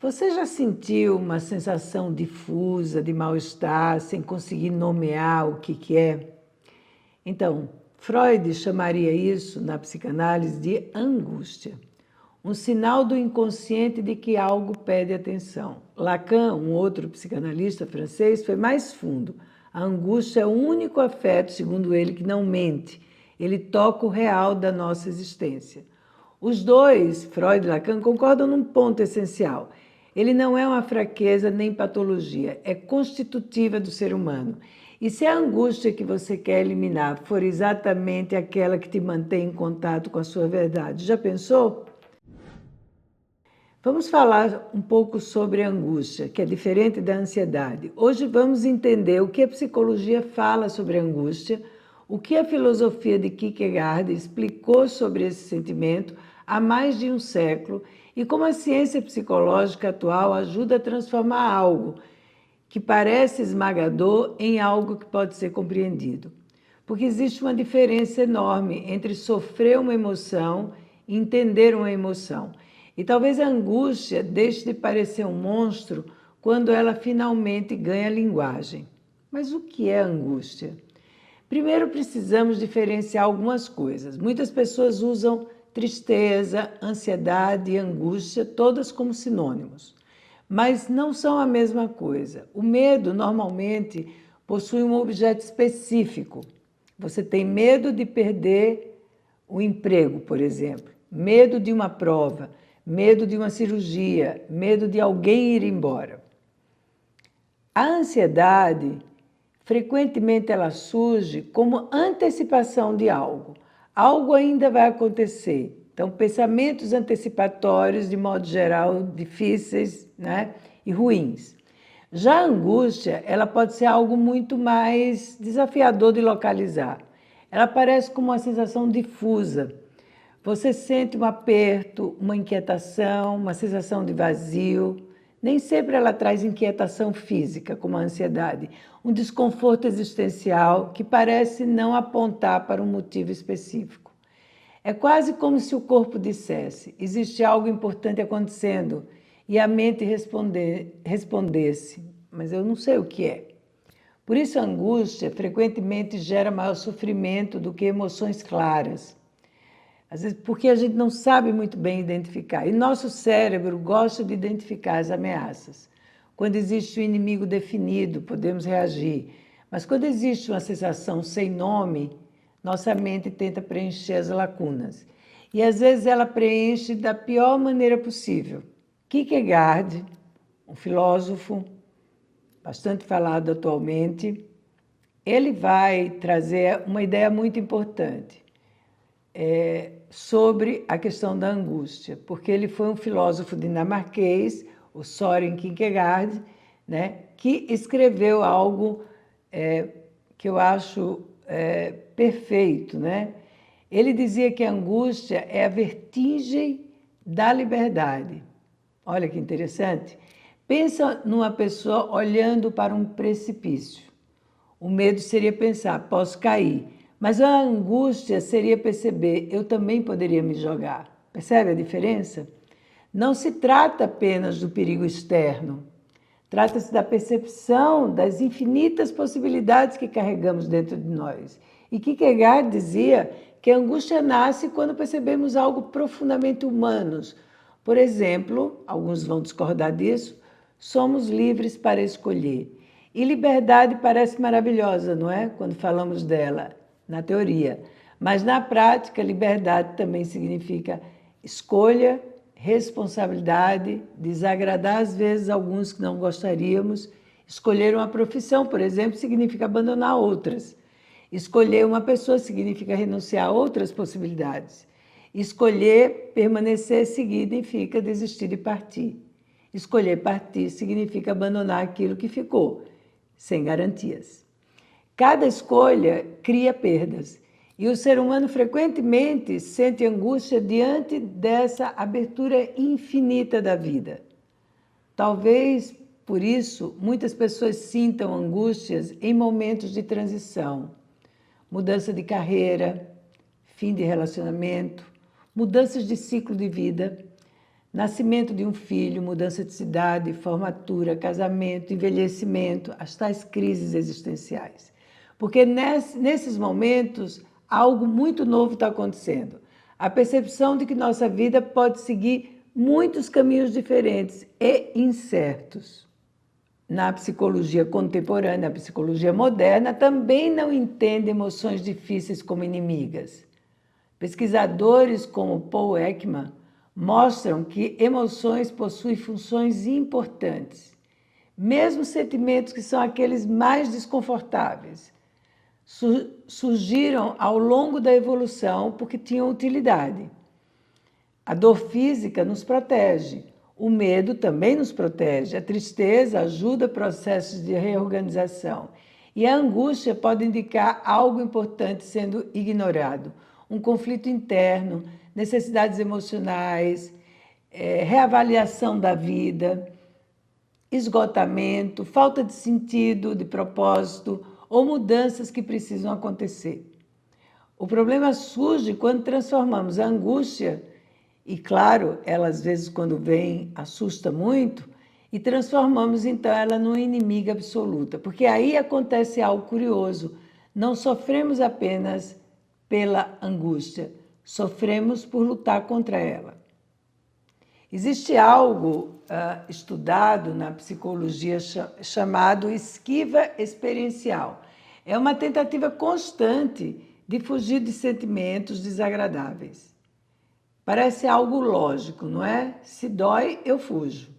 Você já sentiu uma sensação difusa de mal-estar sem conseguir nomear o que é? Então, Freud chamaria isso, na psicanálise, de angústia, um sinal do inconsciente de que algo pede atenção. Lacan, um outro psicanalista francês, foi mais fundo. A angústia é o único afeto, segundo ele, que não mente. Ele toca o real da nossa existência. Os dois, Freud e Lacan, concordam num ponto essencial. Ele não é uma fraqueza nem patologia, é constitutiva do ser humano. E se a angústia que você quer eliminar for exatamente aquela que te mantém em contato com a sua verdade, já pensou? Vamos falar um pouco sobre a angústia, que é diferente da ansiedade. Hoje vamos entender o que a psicologia fala sobre a angústia, o que a filosofia de Kierkegaard explicou sobre esse sentimento há mais de um século e como a ciência psicológica atual ajuda a transformar algo que parece esmagador em algo que pode ser compreendido. Porque existe uma diferença enorme entre sofrer uma emoção e entender uma emoção. E talvez a angústia deixe de parecer um monstro quando ela finalmente ganha linguagem. Mas o que é angústia? Primeiro precisamos diferenciar algumas coisas. Muitas pessoas usam tristeza, ansiedade e angústia todas como sinônimos, mas não são a mesma coisa. O medo normalmente possui um objeto específico. Você tem medo de perder o emprego, por exemplo, medo de uma prova, medo de uma cirurgia, medo de alguém ir embora. A ansiedade, frequentemente ela surge como antecipação de algo. Algo ainda vai acontecer. Então, pensamentos antecipatórios, de modo geral, difíceis, né, e ruins. Já a angústia, ela pode ser algo muito mais desafiador de localizar. Ela aparece como uma sensação difusa. Você sente um aperto, uma inquietação, uma sensação de vazio. Nem sempre ela traz inquietação física, como a ansiedade, um desconforto existencial que parece não apontar para um motivo específico. É quase como se o corpo dissesse: existe algo importante acontecendo, e a mente respondesse: mas eu não sei o que é. Por isso, a angústia frequentemente gera maior sofrimento do que emoções claras. Às vezes, porque a gente não sabe muito bem identificar. E nosso cérebro gosta de identificar as ameaças. Quando existe um inimigo definido, podemos reagir. Mas quando existe uma sensação sem nome, nossa mente tenta preencher as lacunas. E às vezes ela preenche da pior maneira possível. Kierkegaard, um filósofo bastante falado atualmente, ele vai trazer uma ideia muito importante sobre a questão da angústia, porque ele foi um filósofo dinamarquês, o Søren Kierkegaard, né, que escreveu algo que eu acho perfeito, né? Ele dizia que a angústia é a vertigem da liberdade. Olha que interessante. Pensa numa pessoa olhando para um precipício. O medo seria pensar, posso cair. Mas a angústia seria perceber, eu também poderia me jogar. Percebe a diferença? Não se trata apenas do perigo externo. Trata-se da percepção das infinitas possibilidades que carregamos dentro de nós. E Kierkegaard dizia que a angústia nasce quando percebemos algo profundamente humanos. Por exemplo, alguns vão discordar disso, somos livres para escolher. E liberdade parece maravilhosa, não é? Quando falamos dela, na teoria. Mas na prática, liberdade também significa escolha, responsabilidade, desagradar às vezes alguns que não gostaríamos. Escolher uma profissão, por exemplo, significa abandonar outras. Escolher uma pessoa significa renunciar a outras possibilidades. Escolher permanecer significa desistir de partir. Escolher partir significa abandonar aquilo que ficou, sem garantias. Cada escolha cria perdas. E o ser humano frequentemente sente angústia diante dessa abertura infinita da vida. Talvez, por isso, muitas pessoas sintam angústias em momentos de transição. Mudança de carreira, fim de relacionamento, mudanças de ciclo de vida. Nascimento de um filho, mudança de cidade, formatura, casamento, envelhecimento, as tais crises existenciais. Porque nesses momentos, algo muito novo está acontecendo. A percepção de que nossa vida pode seguir muitos caminhos diferentes e incertos. Na psicologia contemporânea, na psicologia moderna, também não entende emoções difíceis como inimigas. Pesquisadores como Paul Ekman mostram que emoções possuem funções importantes. Mesmo sentimentos que são aqueles mais desconfortáveis surgiram ao longo da evolução porque tinham utilidade. A dor física nos protege, o medo também nos protege, a tristeza ajuda processos de reorganização e a angústia pode indicar algo importante sendo ignorado, um conflito interno, necessidades emocionais, reavaliação da vida, esgotamento, falta de sentido, de propósito ou mudanças que precisam acontecer. O problema surge quando transformamos a angústia, e claro, ela às vezes quando vem assusta muito, e transformamos então ela numa inimiga absoluta, porque aí acontece algo curioso, não sofremos apenas pela angústia, sofremos por lutar contra ela. Existe algo estudado na psicologia chamado esquiva experiencial. É uma tentativa constante de fugir de sentimentos desagradáveis. Parece algo lógico, não é? Se dói, eu fujo.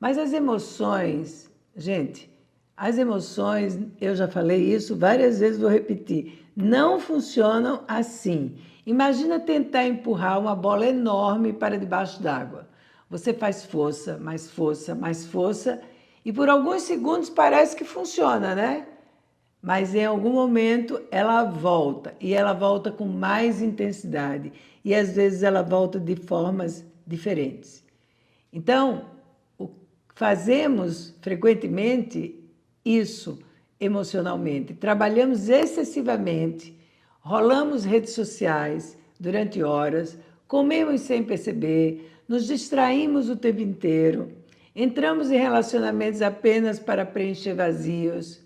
Mas as emoções, gente, as emoções, eu já falei isso várias vezes, vou repetir, não funcionam assim. Imagina tentar empurrar uma bola enorme para debaixo d'água. Você faz força, mais força, mais força, e por alguns segundos parece que funciona, né? Mas em algum momento ela volta, e ela volta com mais intensidade, e às vezes ela volta de formas diferentes. Então, fazemos frequentemente isso emocionalmente, trabalhamos excessivamente, rolamos redes sociais durante horas, comemos sem perceber, nos distraímos o tempo inteiro, entramos em relacionamentos apenas para preencher vazios,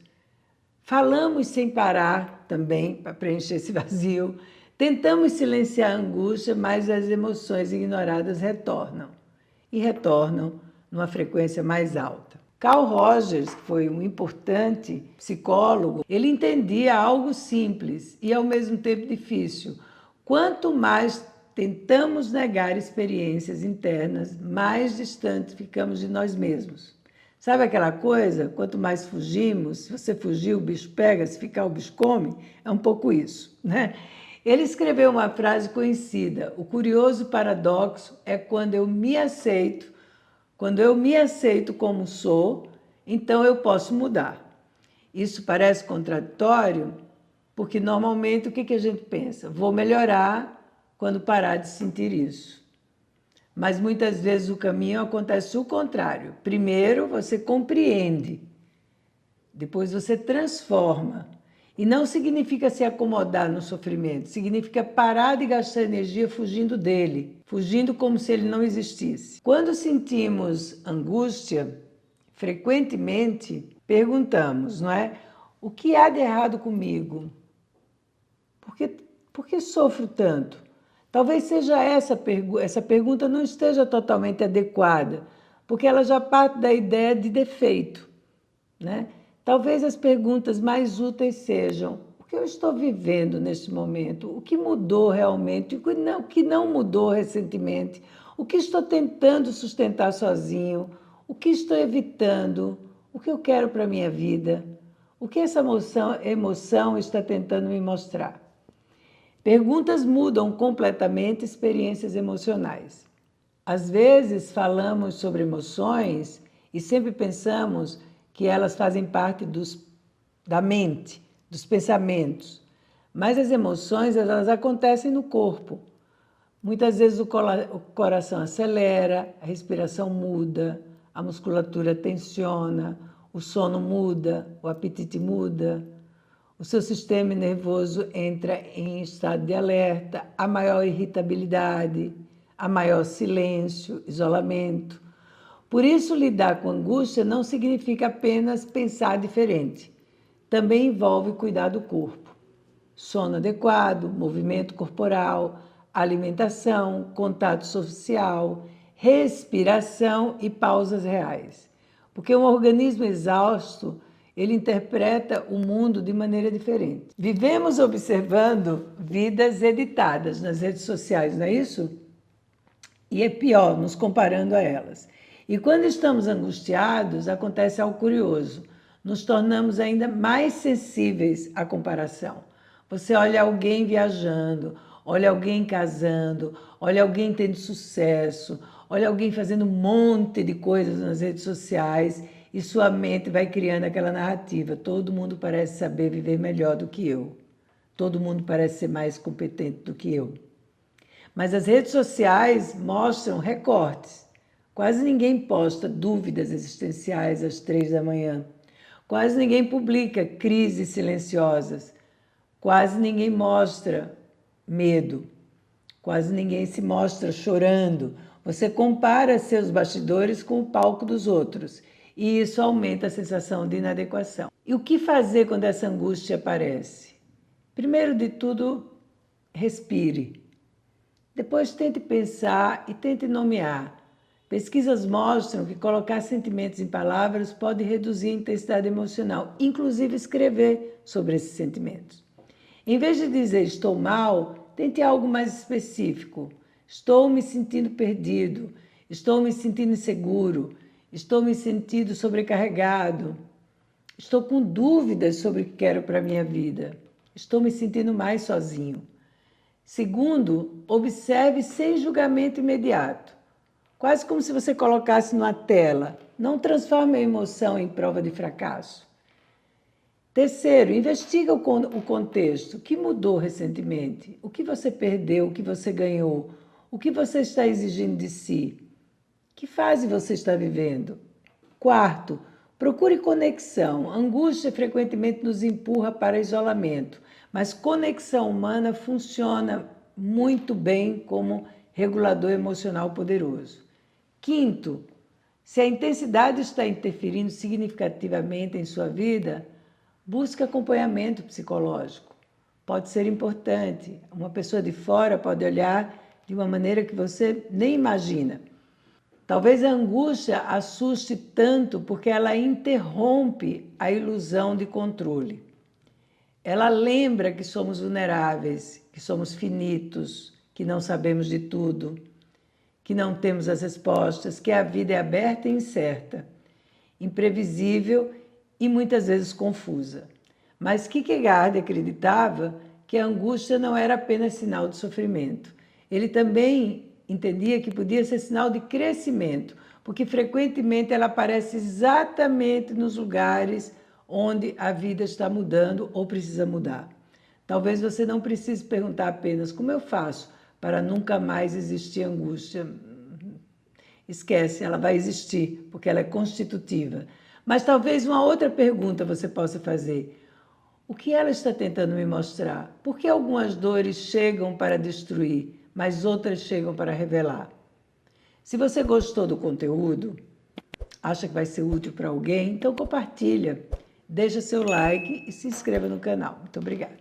falamos sem parar também para preencher esse vazio, tentamos silenciar a angústia, mas as emoções ignoradas retornam e retornam numa frequência mais alta. Carl Rogers, que foi um importante psicólogo, ele entendia algo simples e ao mesmo tempo difícil. Quanto mais tentamos negar experiências internas, mais distantes ficamos de nós mesmos. Sabe aquela coisa? Quanto mais fugimos, se você fugir, o bicho pega, se ficar, o bicho come. É um pouco isso, né? Ele escreveu uma frase conhecida: o curioso paradoxo é quando eu me aceito como sou, então eu posso mudar. Isso parece contraditório, porque normalmente o que a gente pensa? Vou melhorar quando parar de sentir isso. Mas muitas vezes o caminho acontece o contrário. Primeiro você compreende, depois você transforma. E não significa se acomodar no sofrimento, significa parar de gastar energia fugindo dele, fugindo como se ele não existisse. Quando sentimos angústia, frequentemente perguntamos, não é? O que há de errado comigo? Por que sofro tanto? Talvez seja essa pergunta não esteja totalmente adequada, porque ela já parte da ideia de defeito, né? Talvez as perguntas mais úteis sejam: o que eu estou vivendo neste momento? O que mudou realmente? O que não mudou recentemente? O que estou tentando sustentar sozinho? O que estou evitando? O que eu quero para a minha vida? O que essa emoção está tentando me mostrar? Perguntas mudam completamente experiências emocionais. Às vezes falamos sobre emoções e sempre pensamos que elas fazem parte da mente, dos pensamentos. Mas as emoções, elas acontecem no corpo. Muitas vezes o coração acelera, a respiração muda, a musculatura tensiona, o sono muda, o apetite muda, o seu sistema nervoso entra em estado de alerta, há maior irritabilidade, há maior silêncio, isolamento. Por isso, lidar com angústia não significa apenas pensar diferente. Também envolve cuidar do corpo. Sono adequado, movimento corporal, alimentação, contato social, respiração e pausas reais. Porque um organismo exausto, ele interpreta o mundo de maneira diferente. Vivemos observando vidas editadas nas redes sociais, não é isso? E é pior, nos comparando a elas. E quando estamos angustiados, acontece algo curioso. Nos tornamos ainda mais sensíveis à comparação. Você olha alguém viajando, olha alguém casando, olha alguém tendo sucesso, olha alguém fazendo um monte de coisas nas redes sociais e sua mente vai criando aquela narrativa. Todo mundo parece saber viver melhor do que eu. Todo mundo parece ser mais competente do que eu. Mas as redes sociais mostram recortes. Quase ninguém posta dúvidas existenciais às 3 da manhã. Quase ninguém publica crises silenciosas. Quase ninguém mostra medo. Quase ninguém se mostra chorando. Você compara seus bastidores com o palco dos outros. E isso aumenta a sensação de inadequação. E o que fazer quando essa angústia aparece? Primeiro de tudo, respire. Depois tente pensar e tente nomear. Pesquisas mostram que colocar sentimentos em palavras pode reduzir a intensidade emocional, inclusive escrever sobre esses sentimentos. Em vez de dizer estou mal, tente algo mais específico. Estou me sentindo perdido, estou me sentindo inseguro, estou me sentindo sobrecarregado, estou com dúvidas sobre o que quero para a minha vida, estou me sentindo mais sozinho. Segundo, observe sem julgamento imediato, quase como se você colocasse numa tela. Não transforme a emoção em prova de fracasso. Terceiro, investiga o contexto. O que mudou recentemente? O que você perdeu? O que você ganhou? O que você está exigindo de si? Que fase você está vivendo? Quarto, procure conexão. A angústia frequentemente nos empurra para isolamento, mas conexão humana funciona muito bem como regulador emocional poderoso. Quinto, se a intensidade está interferindo significativamente em sua vida, busque acompanhamento psicológico. Pode ser importante. Uma pessoa de fora pode olhar de uma maneira que você nem imagina. Talvez a angústia assuste tanto porque ela interrompe a ilusão de controle. Ela lembra que somos vulneráveis, que somos finitos, que não sabemos de tudo, que não temos as respostas, que a vida é aberta e incerta, imprevisível e muitas vezes confusa. Mas Kierkegaard acreditava que a angústia não era apenas sinal de sofrimento. Ele também entendia que podia ser sinal de crescimento, porque frequentemente ela aparece exatamente nos lugares onde a vida está mudando ou precisa mudar. Talvez você não precise perguntar apenas como eu faço para nunca mais existir angústia. Esquece, ela vai existir, porque ela é constitutiva. Mas talvez uma outra pergunta você possa fazer. O que ela está tentando me mostrar? Por que algumas dores chegam para destruir, mas outras chegam para revelar? Se você gostou do conteúdo, acha que vai ser útil para alguém, então compartilha, deixa seu like e se inscreva no canal. Muito obrigada.